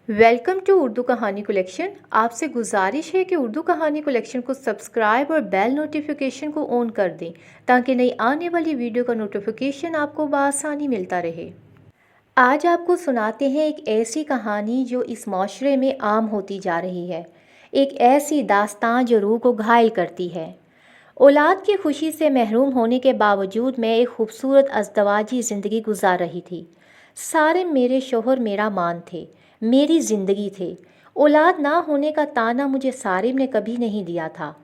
Welcome to Urdu कहानी collection. आपसे गुजारिश है कि उर्दू कहानी कलेक्शन को सब्सक्राइब और बेल नोटिफिकेशन को ऑन कर दें ताकि नई आने वाली वीडियो का नोटिफिकेशन आपको बआसानी मिलता रहे। आज आपको सुनाते हैं एक ऐसी कहानी जो इस माशरे में आम होती जा रही है, एक ऐसी दास्तान जो रूह को घायल करती है। औलाद की खुशी से महरूम होने के बावजूद मैं एक खूबसूरत अज़दवाजी ज़िंदगी गुजार रही थी। सारे मेरे शोहर मेरा मान थे, मेरी ज़िंदगी थे। औलाद ना होने का ताना मुझे सारिम ने कभी नहीं दिया था।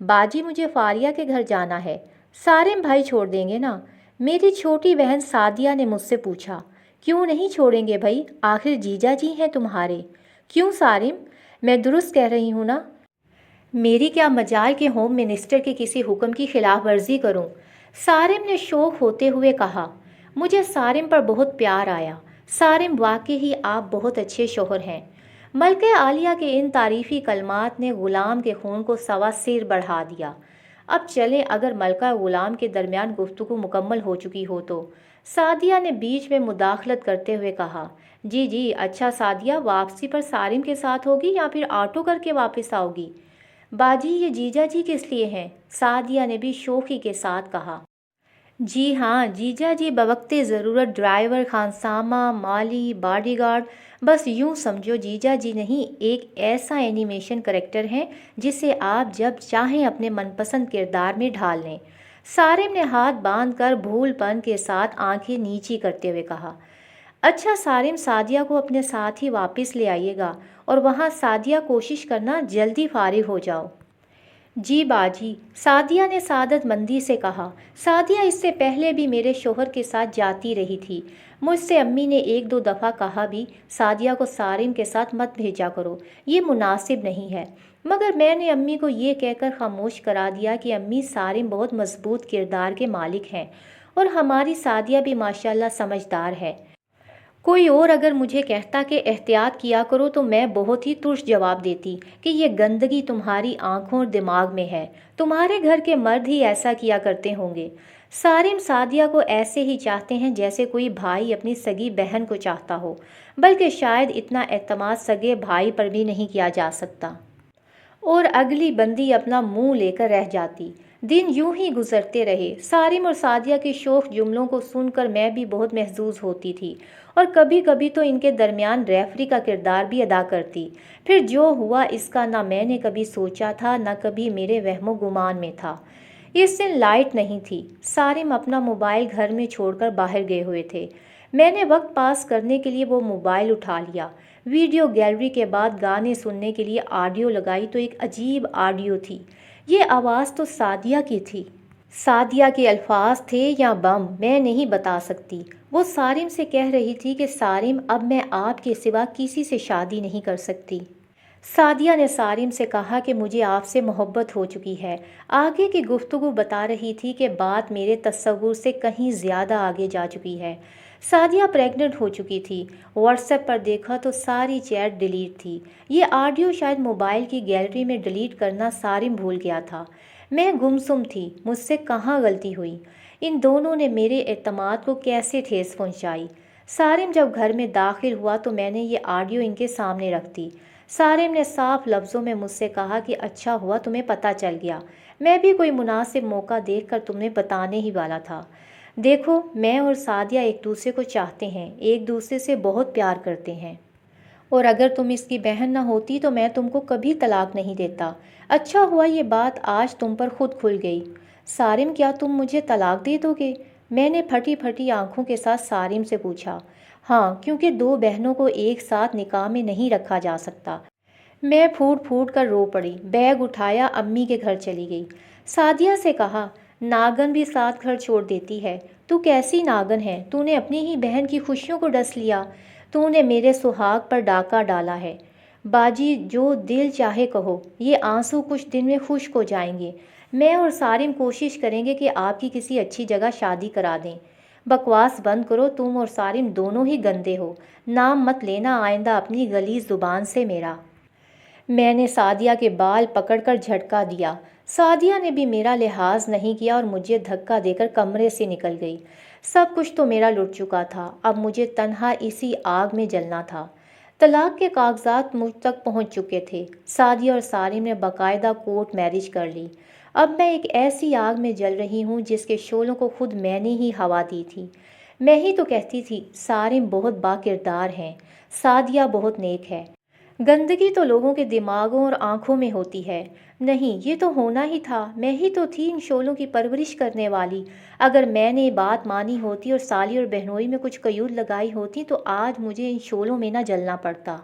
बाजी मुझे फारिया के घर जाना है, सारिम भाई छोड़ देंगे ना? मेरी छोटी बहन सादिया ने मुझसे पूछा। क्यों नहीं छोड़ेंगे भाई, आखिर जीजा जी हैं तुम्हारे। क्यों सारिम, मैं दुरुस्त कह रही हूँ ना? मेरी क्या मजाल के होम मिनिस्टर के किसी हुक्म की खिलाफ वर्जी करूं? सारिम ने शौक होते हुए कहा। मुझे सारिम पर बहुत प्यार आया। सारिम, वाकई ही आप बहुत अच्छे शोहर हैं। मलके आलिया के इन तारीफ़ी कलमात ने ग़ुलाम के खून को सवा सिर बढ़ा दिया। अब चलें, अगर मलका ग़ुलाम के दरमियान गुफ्तगू मुकम्मल हो चुकी हो तो। सादिया ने बीच में मुदाखलत करते हुए कहा। जी जी, अच्छा सादिया, वापसी पर सारिम के साथ होगी या फिर ऑटो करके वापस आओगी? बाजी, ये जीजा जी किस लिए हैं? सादिया ने भी शोखी के साथ कहा। जी हाँ, जीजा जी बवक्ते ज़रूरत ड्राइवर, खानसामा, माली, बॉडीगार्ड, बस यूँ समझो जीजा जी नहीं, एक ऐसा एनिमेशन करेक्टर हैं जिसे आप जब चाहें अपने मनपसंद किरदार में ढाल लें। सारिम ने हाथ बांध कर भूलपन के साथ आंखें नीची करते हुए कहा। अच्छा सारिम, सादिया को अपने साथ ही वापस ले आइएगा और वहाँ सादिया कोशिश करना जल्दी फारिग हो जाओ। जी बाजी, सादिया ने सादतमंदी से कहा। सादिया इससे पहले भी मेरे शोहर के साथ जाती रही थी। मुझसे अम्मी ने एक दो दफ़ा कहा भी, सादिया को सारिम के साथ मत भेजा करो, ये मुनासिब नहीं है। मगर मैंने अम्मी को ये कहकर खामोश करा दिया कि अम्मी, सारिम बहुत मजबूत किरदार के मालिक हैं और हमारी सादिया भी माशाल्लाह समझदार है। कोई और अगर मुझे कहता कि एहतियात किया करो तो मैं बहुत ही तुर्श जवाब देती कि ये गंदगी तुम्हारी आंखों और दिमाग में है, तुम्हारे घर के मर्द ही ऐसा किया करते होंगे। सारिम सादिया को ऐसे ही चाहते हैं जैसे कोई भाई अपनी सगी बहन को चाहता हो, बल्कि शायद इतना एतमाद सगे भाई पर भी नहीं किया जा सकता। और अगली बंदी अपना मुंह लेकर रह जाती। दिन यूं ही गुजरते रहे। सारिम और सादिया के शोख जुमलों को सुनकर मैं भी बहुत महजूज होती थी और कभी कभी तो इनके दरमियान रेफरी का किरदार भी अदा करती। फिर जो हुआ इसका ना मैंने कभी सोचा था, ना कभी मेरे वहमो गुमान में था। इस दिन लाइट नहीं थी। सारिम अपना मोबाइल घर में छोड़कर बाहर गए हुए थे। मैंने वक्त पास करने के लिए वो मोबाइल उठा लिया। वीडियो गैलरी के बाद गाने सुनने के लिए ऑडियो लगाई तो एक अजीब ऑडियो थी। ये आवाज़ तो सादिया की थी। सादिया के अल्फाज थे या बम, मैं नहीं बता सकती। वो सारिम से कह रही थी कि सारिम, अब मैं आपके सिवा किसी से शादी नहीं कर सकती। सादिया ने सारिम से कहा कि मुझे आपसे मोहब्बत हो चुकी है। आगे की गुफ्तगू बता रही थी कि बात मेरे तस्वुर से कहीं ज़्यादा आगे जा चुकी है। सादिया प्रेग्नेंट हो चुकी थी। व्हाट्सएप पर देखा तो सारी चैट डिलीट थी। ये ऑडियो शायद मोबाइल की गैलरी में डिलीट करना सारिम भूल गया था। मैं गुमसुम थी, मुझसे कहाँ गलती हुई। इन दोनों ने मेरे एतमाद को कैसे ठेस पहुँचाई। सारिम जब घर में दाखिल हुआ तो मैंने ये ऑडियो इनके सामने रख दी। सारिम ने साफ लफ्ज़ों में मुझसे कहा कि अच्छा हुआ तुम्हें पता चल गया, मैं भी कोई मुनासिब मौका देखकर तुम्हें बताने ही वाला था। देखो, मैं और सादिया एक दूसरे को चाहते हैं, एक दूसरे से बहुत प्यार करते हैं और अगर तुम इसकी बहन न होती तो मैं तुमको कभी तलाक नहीं देता। अच्छा हुआ ये बात आज तुम पर खुद खुल गई। सारिम, क्या तुम मुझे तलाक दे दोगे? मैंने फटी फटी आंखों के साथ सारिम से पूछा। हाँ, क्योंकि दो बहनों को एक साथ निकाह में नहीं रखा जा सकता। मैं फूट फूट कर रो पड़ी, बैग उठाया, अम्मी के घर चली गई। सादिया से कहा, नागन भी साथ घर छोड़ देती है। तू कैसी नागन है, तूने अपनी ही बहन की खुशियों को डस लिया। तूने मेरे सुहाग पर डाका डाला है। बाजी, जो दिल चाहे कहो, ये आंसू कुछ दिन में खुश्क हो जाएंगे। मैं और सारिम कोशिश करेंगे कि आपकी किसी अच्छी जगह शादी करा दें। बकवास बंद करो, तुम और सारिम दोनों ही गंदे हो। नाम मत लेना आइंदा अपनी गलीज़ ज़ुबान से मेरा। मैंने सादिया के बाल पकड़कर झटका दिया। सादिया ने भी मेरा लिहाज नहीं किया और मुझे धक्का देकर कमरे से निकल गई। सब कुछ तो मेरा लुट चुका था, अब मुझे तन्हा इसी आग में जलना था। طلاق کے کاغذات مجھ تک پہنچ چکے تھے۔ سعدیہ اور سالم نے باقاعدہ کورٹ میرج کر لی۔ اب میں ایک ایسی آگ میں جل رہی ہوں جس کے شعلوں کو خود میں نے ہی ہوا دی تھی۔ میں ہی تو کہتی تھی سالم بہت با کردار ہیں، سعدیہ بہت نیک ہے۔ گندگی تو لوگوں کے دماغوں اور آنکھوں میں ہوتی ہے۔ نہیں، یہ تو ہونا ہی تھا، میں ہی تو تھی ان شعلوں کی پرورش کرنے والی۔ اگر میں نے بات مانی ہوتی اور سالی اور بہنوئی میں کچھ قیود لگائی ہوتی تو آج مجھے ان شعلوں میں نہ جلنا پڑتا۔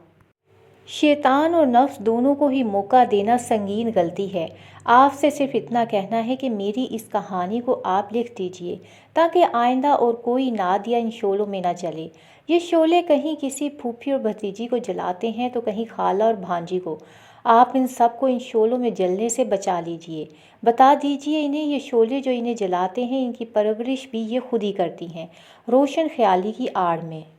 شیطان اور نفس دونوں کو ہی موقع دینا سنگین غلطی ہے۔ آپ سے صرف اتنا کہنا ہے کہ میری اس کہانی کو آپ لکھ دیجئے تاکہ آئندہ اور کوئی نادیہ ان شعلوں میں نہ جلے۔ یہ شعلے کہیں کسی پھوپھی اور بھتیجی کو جلاتے ہیں تو کہیں خالہ اور بھانجی کو۔ آپ ان سب کو ان شعلوں میں جلنے سے بچا لیجئے۔ بتا دیجئے انہیں یہ شعلے جو انہیں جلاتے ہیں ان کی پرورش بھی یہ خود ہی کرتی ہیں، روشن خیالی کی آڑ میں۔